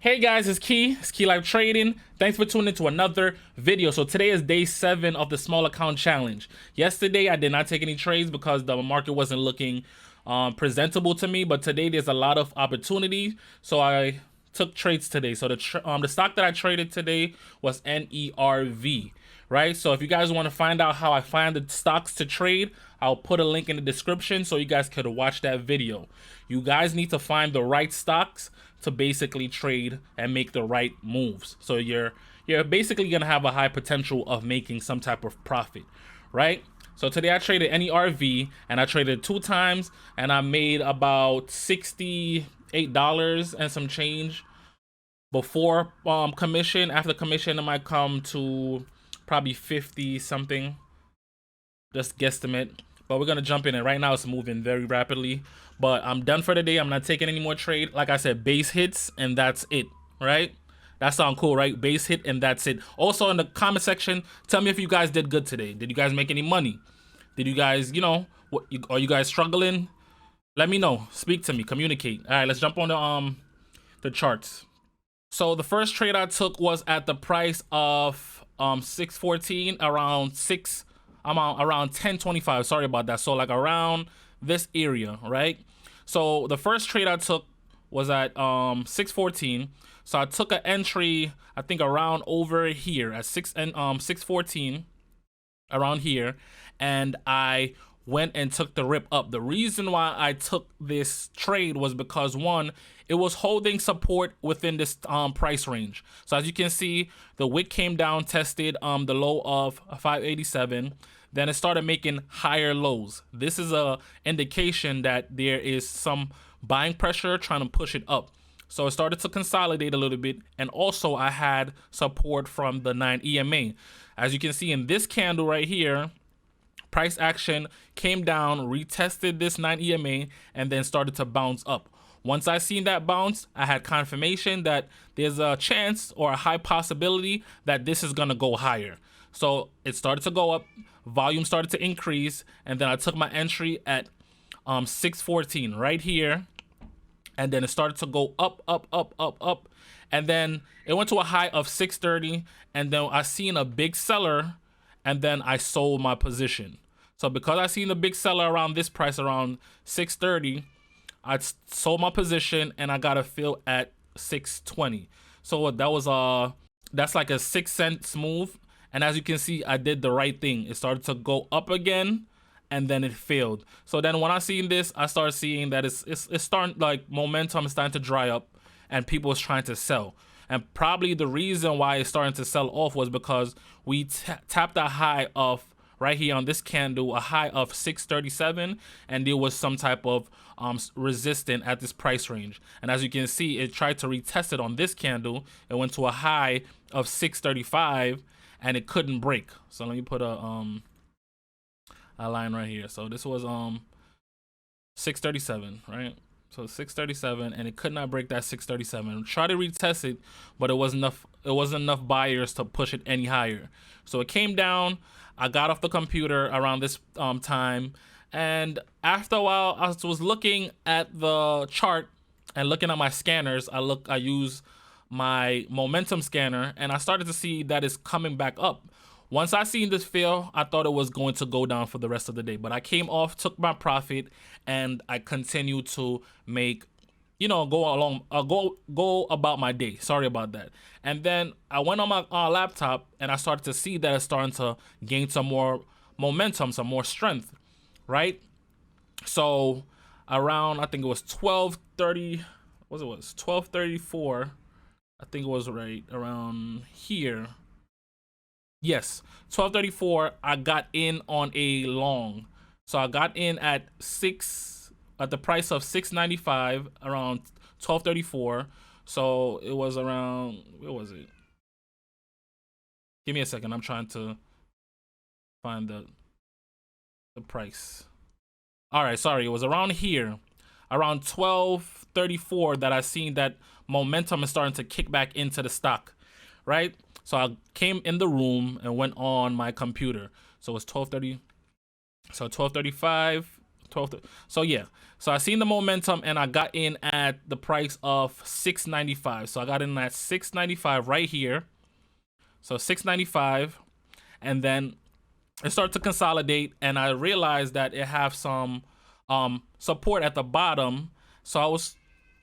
Hey guys, it's Key Live Trading. Thanks for tuning into another video. So today is day 7 of the small account challenge. Yesterday I did not take any trades because the market wasn't looking presentable to me, but today there's a lot of opportunity, so I took trades today. So the stock that I traded today was NERV, right? So if you guys want to find out how I find the stocks to trade, I'll put a link in the description so you guys could watch that video. You guys need to find the right stocks to basically trade and make the right moves. So you're basically gonna have a high potential of making some type of profit, right? So today I traded NERV and I traded 2 times and I made about $68 and some change before commission. After commission, it might come to probably 50 something, just guesstimate. But we're gonna jump in, and right now it's moving very rapidly. But I'm done for the day. I'm not taking any more trade. Like I said, base hits and that's it, right? That sounds cool, right? Base hit and that's it. Also in the comment section, tell me if you guys did good today. Did you guys make any money? Did you guys, are you guys struggling? Let me know. Speak to me. Communicate. All right, let's jump on the charts. So the first trade I took was at the price of 614, around 1025. Sorry about that. So like around this area, right? So the first trade I took was at 614. So I took an entry, I think around over here at 614, around here, and I went and took the rip up. The reason why I took this trade was because, one, it was holding support within this price range. So as you can see, the wick came down, tested the low of 587. Then it started making higher lows. This is a indication that there is some buying pressure trying to push it up. So it started to consolidate a little bit, and also I had support from the 9 EMA. As you can see in this candle right here, price action came down, retested this 9 EMA, and then started to bounce up. Once I seen that bounce, I had confirmation that there's a chance or a high possibility that this is gonna go higher. So it started to go up, volume started to increase, and then I took my entry at 614 right here, and then it started to go up, and then it went to a high of 630, and then I seen a big seller, and then I sold my position. So because I seen the big seller around this price, around 630, I sold my position and I got a fill at 620. So that was that's like a 6 cents move. And as you can see, I did the right thing. It started to go up again, and then it failed. So then when I seen this, I started seeing that it's starting, like, momentum is starting to dry up and people is trying to sell. And probably the reason why it's starting to sell off was because we tapped a high of, right here on this candle, a high of 637, and there was some type of resistance at this price range. And as you can see, it tried to retest it on this candle. It went to a high of 635, and it couldn't break. So let me put a line right here. So this was 637, right? So 637, and it could not break that 637. Try to retest it, but it wasn't enough buyers to push it any higher. So it came down. I got off the computer around this time, and after a while, I was looking at the chart and looking at my scanners. I use my momentum scanner, and I started to see that it's coming back up. Once I seen this fail, I thought it was going to go down for the rest of the day, but I came off, took my profit, and I continued to make, go about my day. Sorry about that. And then I went on my laptop, and I started to see that it's starting to gain some more momentum, some more strength, right? So around, I think it was 12:30, what it was, 12:34, I think it was right around here. Yes, 12:34, I got in on a long. So I got in at the price of 695 around 12:34. So it was around, where was it? Give me a second. I'm trying to find the price. All right, sorry. It was around here, around 12:34, that I seen that momentum is starting to kick back into the stock, right? So I came in the room and went on my computer. So it was 12:30. So 12:35, 12. So yeah. So I seen the momentum and I got in at the price of $6.95. So I got in at $6.95 right here. So $6.95, and then it started to consolidate, and I realized that it have some support at the bottom. So I was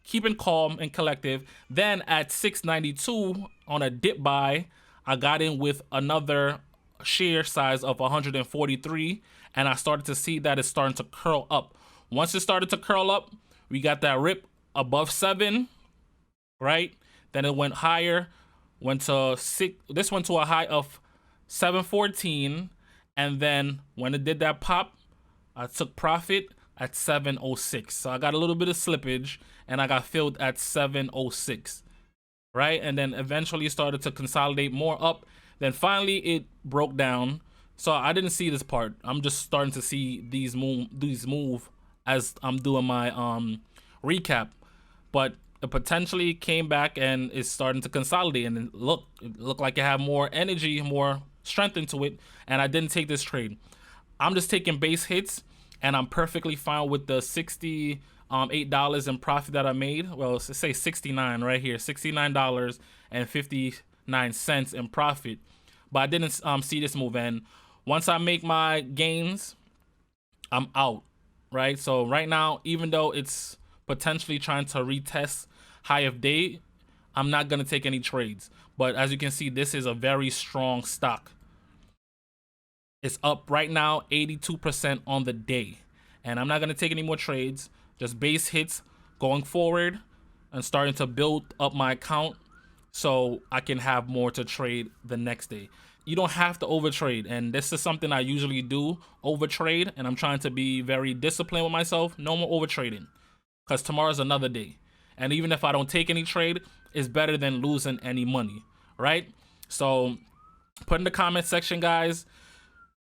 keeping calm and collective. Then at $6.92 on a dip buy, I got in with another share size of 143, and I started to see that it's starting to curl up. Once it started to curl up, we got that rip above 7, right? Then it went higher, went to 6. This went to a high of 714, and then when it did that pop, I took profit at 706. So I got a little bit of slippage, and I got filled at 706, right? And then eventually started to consolidate more up. Then finally it broke down. So I didn't see this part. I'm just starting to see these move as I'm doing my recap. But it potentially came back and is starting to consolidate, and it looked like it had more energy, more strength into it, and I didn't take this trade. I'm just taking base hits, and I'm perfectly fine with the $68 in profit that I made. Well, let's say 69 right here, $69.59 in profit. But I didn't see this move, and once I make my gains, I'm out, right? So right now, even though it's potentially trying to retest high of day, I'm not going to take any trades. But as you can see, this is a very strong stock. It's up right now 82% on the day, and I'm not going to take any more trades, just base hits going forward and starting to build up my account so I can have more to trade the next day. You don't have to overtrade, and this is something I usually do, overtrade, and I'm trying to be very disciplined with myself. No more overtrading, because tomorrow's another day, and even if I don't take any trade, it's better than losing any money, right? So put in the comment section, guys,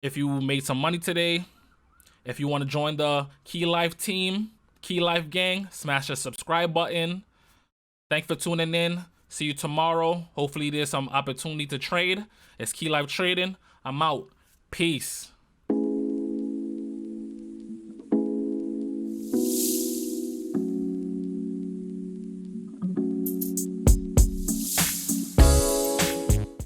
if you made some money today. If you want to join the Key Life team, Key Life gang, smash the subscribe button. Thanks for tuning in. See you tomorrow. Hopefully there's some opportunity to trade. It's Key Life Trading. I'm out. Peace.